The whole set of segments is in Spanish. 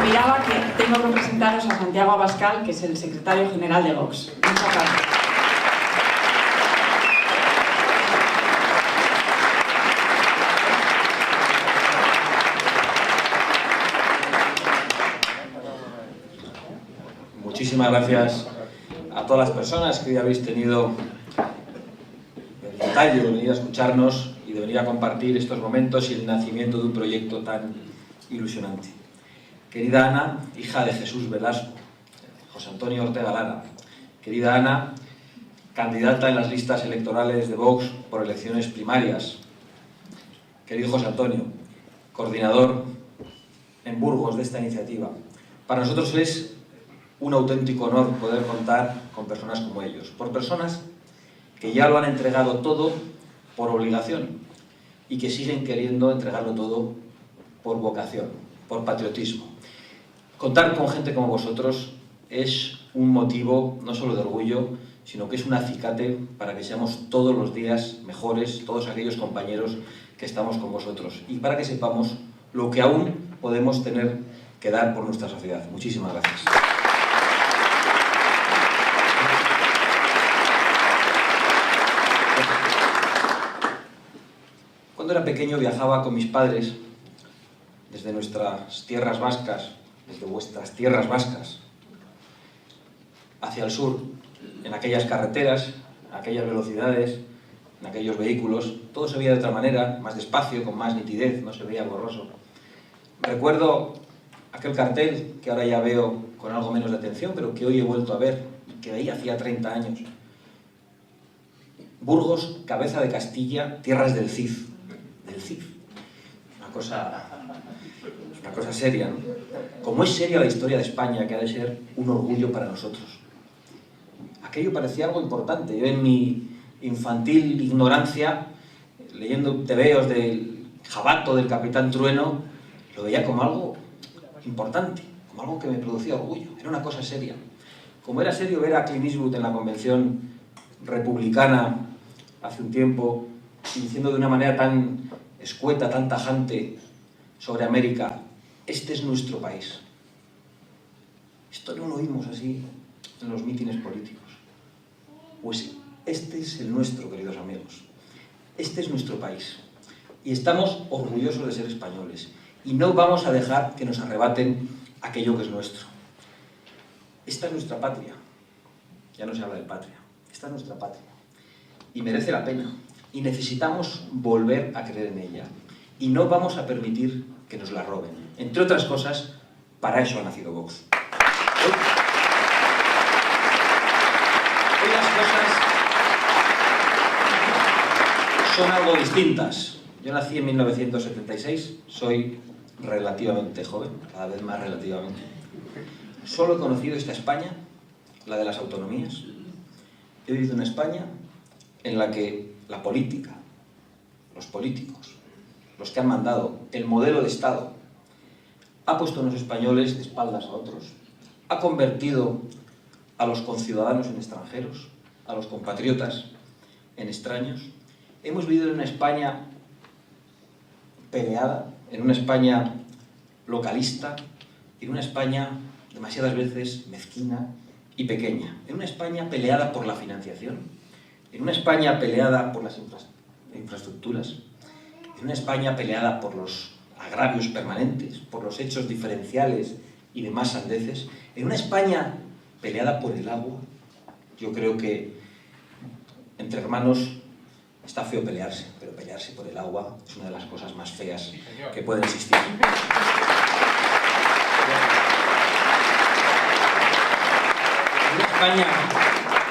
miraba que tengo que presentaros a Santiago Abascal, que es el secretario general de Vox. Muchas gracias. Muchísimas gracias a todas las personas que hoy habéis tenido el detalle de venir a escucharnos y de venir a compartir estos momentos y el nacimiento de un proyecto tan ilusionante. Querida Ana, hija de Jesús Velasco, José Antonio Ortega Lara. Querida Ana, candidata en las listas electorales de Vox por elecciones primarias. Querido José Antonio, coordinador en Burgos de esta iniciativa. Para nosotros es un auténtico honor poder contar con personas como ellos, por personas que ya lo han entregado todo por obligación y que siguen queriendo entregarlo todo por vocación, por patriotismo. Contar con gente como vosotros es un motivo no solo de orgullo, sino que es un acicate para que seamos todos los días mejores, todos aquellos compañeros que estamos con vosotros, y para que sepamos lo que aún podemos tener que dar por nuestra sociedad. Muchísimas gracias. Cuando era pequeño viajaba con mis padres desde nuestras tierras vascas, desde vuestras tierras vascas, hacia el sur, en aquellas carreteras, a aquellas velocidades, en aquellos vehículos. Todo se veía de otra manera, más despacio, con más nitidez, no se veía borroso. Recuerdo aquel cartel que ahora ya veo con algo menos de atención, pero que hoy he vuelto a ver, que veía hacía 30 años. Burgos, cabeza de Castilla, tierras del Cid. Del Cid. Una cosa seria, ¿no? Como es seria la historia de España, que ha de ser un orgullo para nosotros. Aquello parecía algo importante. Yo en mi infantil ignorancia, leyendo tebeos del Jabato, del Capitán Trueno, lo veía como algo importante, como algo que me producía orgullo. Era una cosa seria. Como era serio ver a Clint Eastwood en la convención republicana hace un tiempo, diciendo de una manera tan escueta, tan tajante sobre América: este es nuestro país. Esto no lo oímos así en los mítines políticos. Pues este es el nuestro, queridos amigos. Este es nuestro país. Y estamos orgullosos de ser españoles. Y no vamos a dejar que nos arrebaten aquello que es nuestro. Esta es nuestra patria. Ya no se habla de patria. Esta es nuestra patria. Y merece la pena. Y necesitamos volver a creer en ella. Y no vamos a permitir que nos la roben. Entre otras cosas, para eso ha nacido Vox. Hoy las cosas son algo distintas. Yo nací en 1976, soy relativamente joven, cada vez más relativamente. Solo he conocido esta España, la de las autonomías. He vivido en España en la que la política, los políticos, los que han mandado, el modelo de Estado, ha puesto a los españoles de espaldas a otros, ha convertido a los conciudadanos en extranjeros, a los compatriotas en extraños. Hemos vivido en una España peleada, en una España localista, en una España demasiadas veces mezquina y pequeña, en una España peleada por la financiación, en una España peleada por las infraestructuras, en una España peleada por los agravios permanentes, por los hechos diferenciales y demás sandeces, en una España peleada por el agua. Yo creo que entre hermanos está feo pelearse, pero pelearse por el agua es una de las cosas más feas que pueden existir. En una España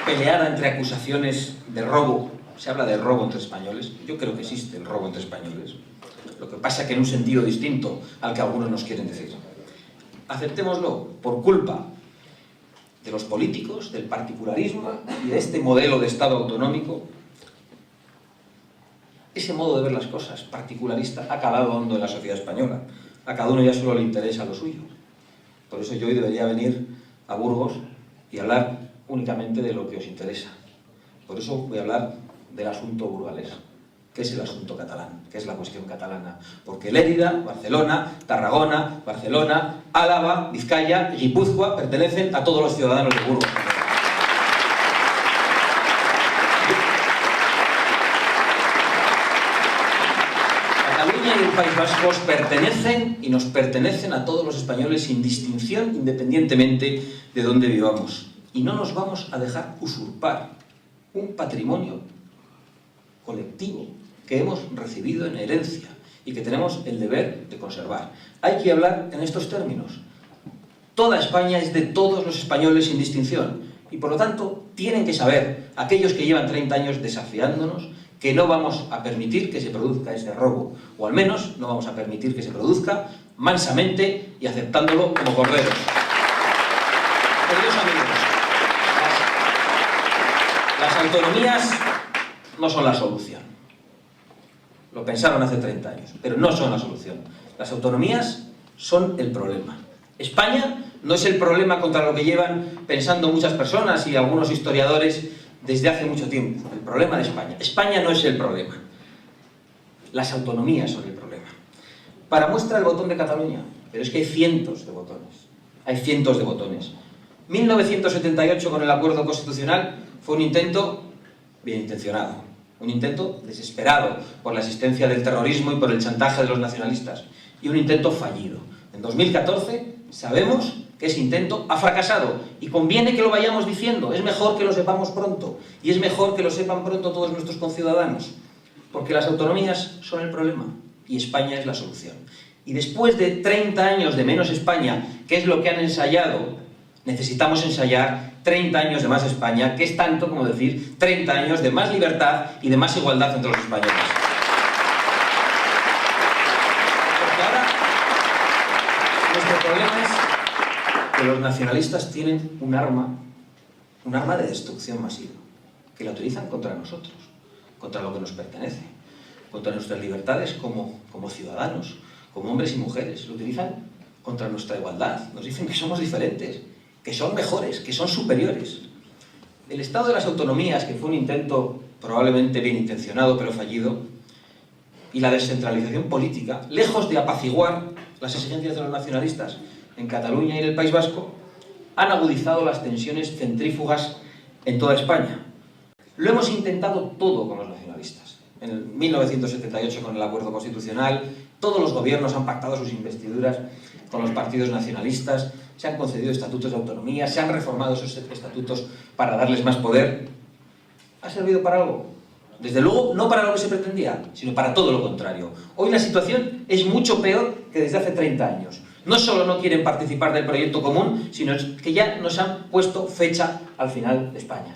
peleada entre acusaciones de robo, se habla de robo entre españoles. Yo creo que existe el robo entre españoles. Lo que pasa es que en un sentido distinto al que algunos nos quieren decir. Aceptémoslo, por culpa de los políticos, del particularismo y de este modelo de Estado autonómico, ese modo de ver las cosas particularista ha calado hondo en la sociedad española. A cada uno ya solo le interesa lo suyo. Por eso yo hoy debería venir a Burgos y hablar únicamente de lo que os interesa. Por eso voy a hablar del asunto burgalés. ¿Qué es el asunto catalán? ¿Qué es la cuestión catalana? Porque Lérida, Barcelona, Tarragona, Barcelona, Álava, Vizcaya y Guipúzcoa pertenecen a todos los ciudadanos de Burgos. Cataluña y el País Vasco pertenecen y nos pertenecen a todos los españoles sin distinción, independientemente de dónde vivamos. Y no nos vamos a dejar usurpar un patrimonio colectivo que hemos recibido en herencia y que tenemos el deber de conservar. Hay que hablar en estos términos. Toda España es de todos los españoles sin distinción y por lo tanto tienen que saber, aquellos que llevan 30 años desafiándonos, que no vamos a permitir que se produzca ese robo, o al menos no vamos a permitir que se produzca mansamente y aceptándolo como corderos. Queridos amigos, las autonomías no son la solución. Lo pensaron hace 30 años, pero no son la solución. Las autonomías son el problema. España no es el problema contra lo que llevan pensando muchas personas y algunos historiadores desde hace mucho tiempo. El problema de España. España no es el problema. Las autonomías son el problema. Para muestra el botón de Cataluña, pero es que hay cientos de botones. Hay cientos de botones. 1978, con el acuerdo constitucional, fue un intento bien intencionado, un intento desesperado por la existencia del terrorismo y por el chantaje de los nacionalistas, y un intento fallido. En 2014 sabemos que ese intento ha fracasado, y conviene que lo vayamos diciendo, es mejor que lo sepamos pronto, y es mejor que lo sepan pronto todos nuestros conciudadanos, porque las autonomías son el problema, y España es la solución. Y después de 30 años de menos España, que es lo que han ensayado, necesitamos ensayar 30 años de más España, que es tanto como decir 30 años de más libertad y de más igualdad entre los españoles. Porque ahora nuestro problema es que los nacionalistas tienen un arma de destrucción masiva, que la utilizan contra nosotros, contra lo que nos pertenece, contra nuestras libertades como ciudadanos, como hombres y mujeres. Lo utilizan contra nuestra igualdad. Nos dicen que somos diferentes, que son mejores, que son superiores. El estado de las autonomías, que fue un intento probablemente bien intencionado pero fallido, y la descentralización política, lejos de apaciguar las exigencias de los nacionalistas en Cataluña y en el País Vasco, han agudizado las tensiones centrífugas en toda España. Lo hemos intentado todo con los nacionalistas. En 1978, con el acuerdo constitucional, todos los gobiernos han pactado sus investiduras con los partidos nacionalistas, se han concedido estatutos de autonomía, se han reformado esos estatutos para darles más poder. ¿Ha servido para algo? Desde luego, no para lo que se pretendía, sino para todo lo contrario. Hoy la situación es mucho peor que desde hace 30 años. No solo no quieren participar del proyecto común, sino que ya nos han puesto fecha al final de España.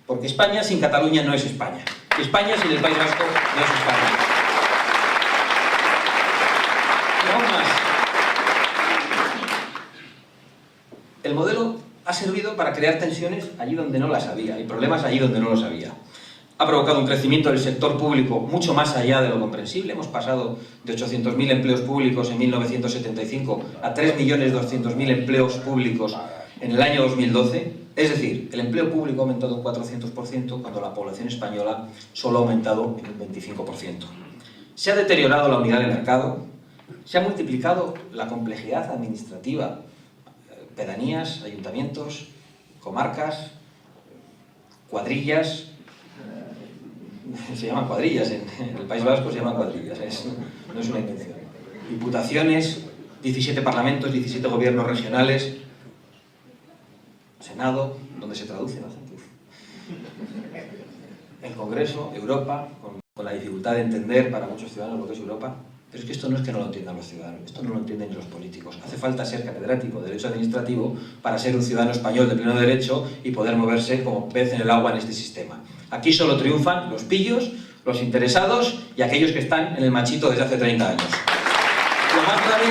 Porque España sin Cataluña no es España. Y España sin el País Vasco no es España. Y aún más. El modelo ha servido para crear tensiones allí donde no las había y problemas allí donde no los había. Ha provocado un crecimiento del sector público mucho más allá de lo comprensible. Hemos pasado de 800.000 empleos públicos en 1975 a 3.200.000 empleos públicos en el año 2012. Es decir, el empleo público ha aumentado un 400% cuando la población española solo ha aumentado en un 25%. Se ha deteriorado la unidad de mercado, se ha multiplicado la complejidad administrativa, pedanías, ayuntamientos, comarcas, cuadrillas. Se llaman cuadrillas, en el País Vasco se llaman cuadrillas, no es una invención. Diputaciones, 17 parlamentos, 17 gobiernos regionales, Senado, donde se traduce la gente. El Congreso, Europa, con la dificultad de entender para muchos ciudadanos lo que es Europa. Pero es que esto no es que no lo entiendan los ciudadanos, esto no lo entienden ni los políticos. Hace falta ser catedrático de Derecho Administrativo para ser un ciudadano español de pleno derecho y poder moverse como pez en el agua en este sistema. Aquí solo triunfan los pillos, los interesados y aquellos que están en el machito desde hace 30 años. Lo más grave...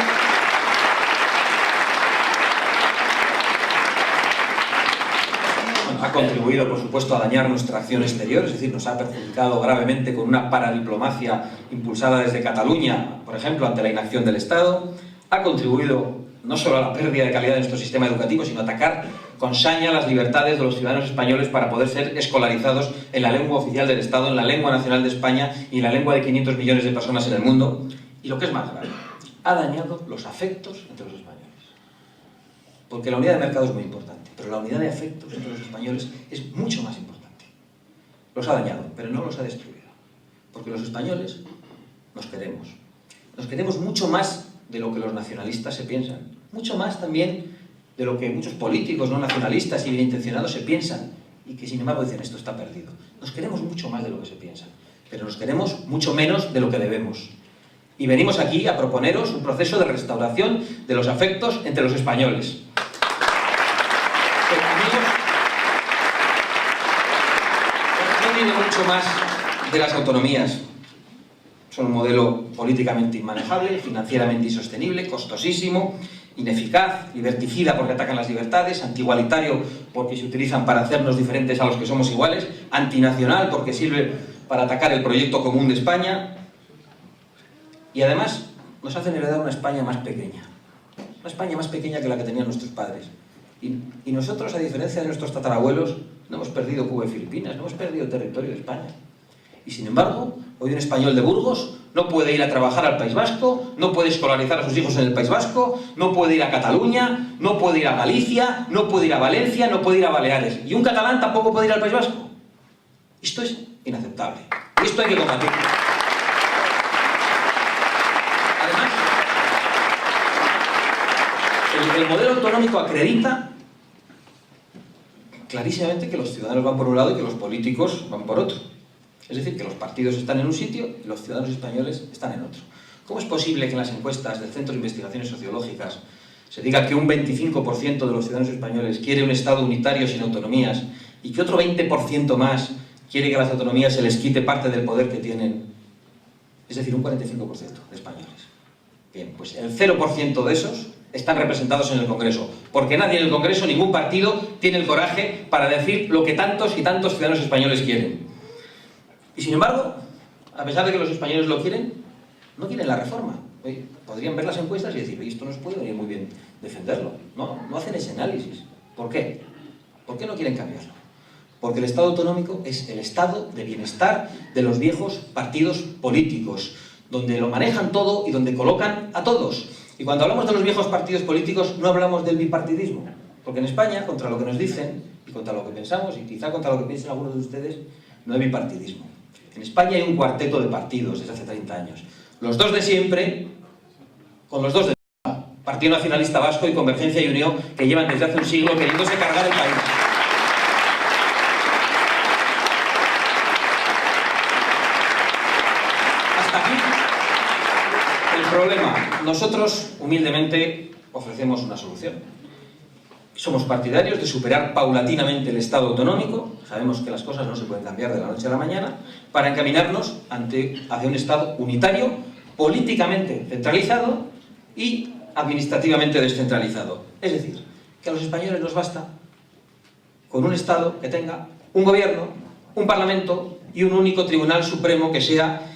ha contribuido, por supuesto, a dañar nuestra acción exterior, es decir, nos ha perjudicado gravemente con una paradiplomacia impulsada desde Cataluña, por ejemplo, ante la inacción del Estado. Ha contribuido no solo a la pérdida de calidad de nuestro sistema educativo, sino a atacar con saña las libertades de los ciudadanos españoles para poder ser escolarizados en la lengua oficial del Estado, en la lengua nacional de España y en la lengua de 500 millones de personas en el mundo. Y lo que es más grave, ha dañado los afectos entre los españoles. Porque la unidad de mercado es muy importante, pero la unidad de afectos entre los españoles es mucho más importante. Los ha dañado, pero no los ha destruido. Porque los españoles nos queremos. Nos queremos mucho más de lo que los nacionalistas se piensan. Mucho más también de lo que muchos políticos no nacionalistas y bien intencionados se piensan. Y que sin embargo dicen, esto está perdido. Nos queremos mucho más de lo que se piensa. Pero nos queremos mucho menos de lo que debemos. Y venimos aquí a proponeros un proceso de restauración de los afectos entre los españoles. No viene mucho más de las autonomías. Son un modelo políticamente inmanejable, financieramente insostenible, costosísimo, ineficaz, liberticida porque atacan las libertades, antigualitario porque se utilizan para hacernos diferentes a los que somos iguales, antinacional porque sirve para atacar el proyecto común de España y además nos hacen heredar una España más pequeña que la que tenían nuestros padres. Y nosotros, a diferencia de nuestros tatarabuelos, no hemos perdido Cuba y Filipinas, no hemos perdido territorio de España. Y sin embargo, hoy un español de Burgos no puede ir a trabajar al País Vasco, no puede escolarizar a sus hijos en el País Vasco, no puede ir a Cataluña, no puede ir a Galicia, no puede ir a Valencia, no puede ir a Baleares. Y un catalán tampoco puede ir al País Vasco. Esto es inaceptable. Y esto hay que combatirlo. Además, el modelo autonómico acredita clarísimamente que los ciudadanos van por un lado y que los políticos van por otro. Es decir, que los partidos están en un sitio y los ciudadanos españoles están en otro. ¿Cómo es posible que en las encuestas del Centro de Investigaciones Sociológicas se diga que un 25% de los ciudadanos españoles quiere un Estado unitario sin autonomías y que otro 20% más quiere que a las autonomías se les quite parte del poder que tienen? Es decir, un 45% de españoles. Bien, pues el 0% de esos están representados en el Congreso, porque nadie en el Congreso, ningún partido, tiene el coraje para decir lo que tantos y tantos ciudadanos españoles quieren. Y sin embargo, a pesar de que los españoles lo quieren, no quieren la reforma. Oye, podrían ver las encuestas y decir, oye, esto nos puede venir muy bien defenderlo. No hacen ese análisis. ¿Por qué? ¿Por qué no quieren cambiarlo? Porque el Estado autonómico es el estado de bienestar de los viejos partidos políticos, donde lo manejan todo y donde colocan a todos. Y cuando hablamos de los viejos partidos políticos, no hablamos del bipartidismo. Porque en España, contra lo que nos dicen, y contra lo que pensamos, y quizá contra lo que piensen algunos de ustedes, no hay bipartidismo. En España hay un cuarteto de partidos desde hace 30 años. Los dos de siempre, con los dos de Partido Nacionalista Vasco y Convergencia y Unió, que llevan desde hace un siglo queriéndose cargar el país. Hasta aquí el problema. Nosotros, humildemente, ofrecemos una solución. Somos partidarios de superar paulatinamente el Estado autonómico, sabemos que las cosas no se pueden cambiar de la noche a la mañana, para encaminarnos hacia un Estado unitario, políticamente centralizado y administrativamente descentralizado. Es decir, que a los españoles nos basta con un Estado que tenga un gobierno, un parlamento y un único tribunal supremo que sea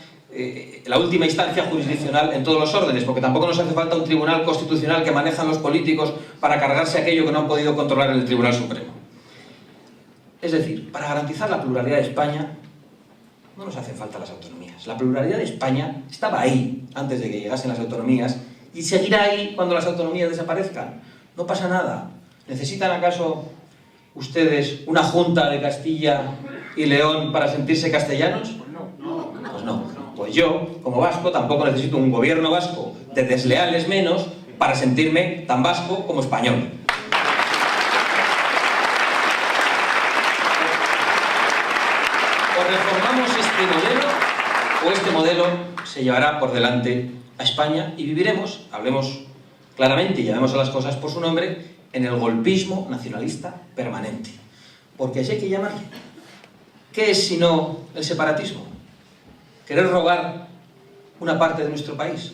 la última instancia jurisdiccional en todos los órdenes, porque tampoco nos hace falta un tribunal constitucional que manejan los políticos para cargarse aquello que no han podido controlar en el Tribunal Supremo. Es decir, para garantizar la pluralidad de España no nos hacen falta las autonomías. La pluralidad de España estaba ahí antes de que llegasen las autonomías y seguirá ahí cuando las autonomías desaparezcan. No pasa nada. ¿Necesitan acaso ustedes una Junta de Castilla y León para sentirse castellanos? Pues no. Pues yo, como vasco, tampoco necesito un gobierno vasco de desleales menos para sentirme tan vasco como español. O reformamos este modelo, o este modelo se llevará por delante a España y viviremos, hablemos claramente y llamemos a las cosas por su nombre, en el golpismo nacionalista permanente. Porque así hay que llamarle. ¿Qué es sino el separatismo? ¿Querer robar una parte de nuestro país?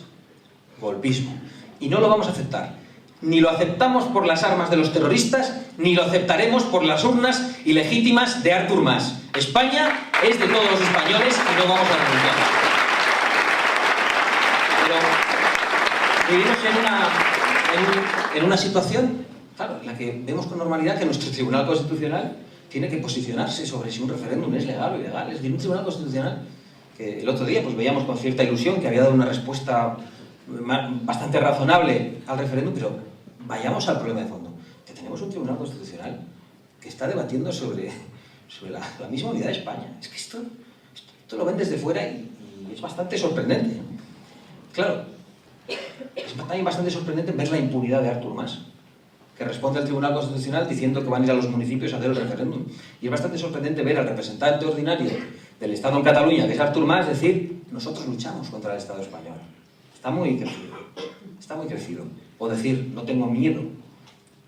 Golpismo. Y no lo vamos a aceptar. Ni lo aceptamos por las armas de los terroristas, ni lo aceptaremos por las urnas ilegítimas de Artur Mas. España es de todos los españoles y no vamos a renunciar. Pero vivimos en una situación claro, en la que vemos con normalidad que nuestro Tribunal Constitucional tiene que posicionarse sobre si un referéndum es legal o ilegal. Es decir, un Tribunal Constitucional que el otro día pues, veíamos con cierta ilusión que había dado una respuesta bastante razonable al referéndum, pero vayamos al problema de fondo. Que tenemos un Tribunal Constitucional que está debatiendo sobre la misma unidad de España. Es que esto lo ven desde fuera y es bastante sorprendente. Claro, es también bastante sorprendente ver la impunidad de Artur Mas, que responde al Tribunal Constitucional diciendo que van a ir a los municipios a hacer el referéndum. Y es bastante sorprendente ver al representante ordinario del Estado en Cataluña, que es Artur Mas, decir: nosotros luchamos contra el Estado español. Está muy crecido. Está muy crecido. O decir: no tengo miedo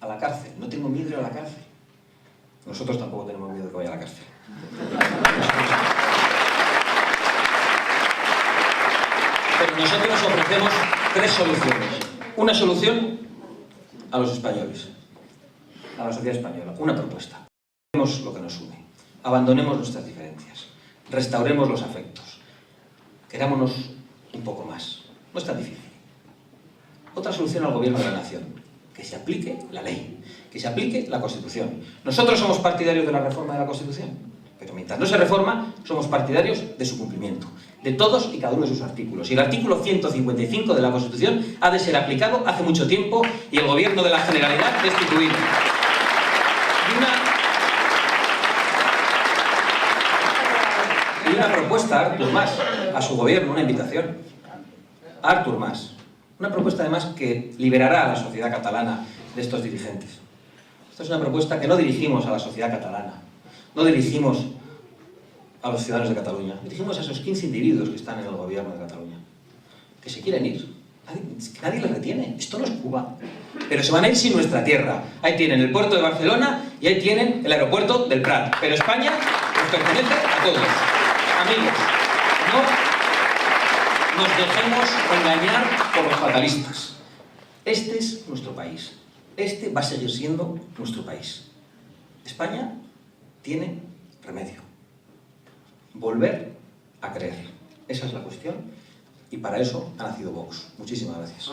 a la cárcel. No tengo miedo de ir a la cárcel. Nosotros tampoco tenemos miedo de que vaya a la cárcel. Pero nosotros ofrecemos 3 soluciones. Una solución a los españoles, a la sociedad española. Una propuesta. Hacemos lo que nos une. Abandonemos nuestras diferencias. Restauremos los afectos. Querámonos un poco más. No es tan difícil. Otra solución al gobierno de la nación. Que se aplique la ley. Que se aplique la Constitución. Nosotros somos partidarios de la reforma de la Constitución. Pero mientras no se reforma, somos partidarios de su cumplimiento. De todos y cada uno de sus artículos. Y el artículo 155 de la Constitución ha de ser aplicado hace mucho tiempo y el gobierno de la Generalidad destituido. Y una propuesta a Artur Mas, a su gobierno, una invitación. A Artur Mas. Una propuesta además que liberará a la sociedad catalana de estos dirigentes. Esta es una propuesta que no dirigimos a la sociedad catalana. No dirigimos a los ciudadanos de Cataluña. Dirigimos a esos 15 individuos que están en el gobierno de Cataluña. Que se quieren ir. Nadie les retiene. Esto no es Cuba. Pero se van a ir sin nuestra tierra. Ahí tienen el puerto de Barcelona y ahí tienen el aeropuerto del Prat. Pero España nos pertenece a todos. Amigos, no nos dejemos engañar por los fatalistas. Este es nuestro país. Este va a seguir siendo nuestro país. España tiene remedio. Volver a creer. Esa es la cuestión. Y para eso ha nacido Vox. Muchísimas gracias.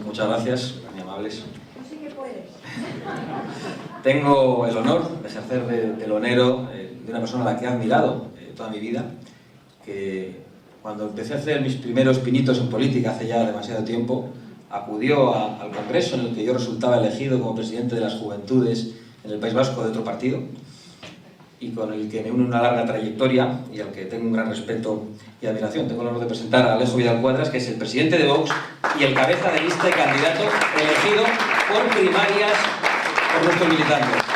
Muchas gracias, muy amables. Así que puedes. Tengo el honor de ejercer de telonero de una persona a la que he admirado toda mi vida, que cuando empecé a hacer mis primeros pinitos en política hace ya demasiado tiempo, acudió al Congreso en el que yo resultaba elegido como presidente de las Juventudes en el País Vasco de otro partido, y con el que me une una larga trayectoria y al que tengo un gran respeto y admiración. Tengo el honor de presentar a Alejo Vidal Cuadras, que es el presidente de Vox y el cabeza de lista y candidato elegido por primarias por nuestros militantes.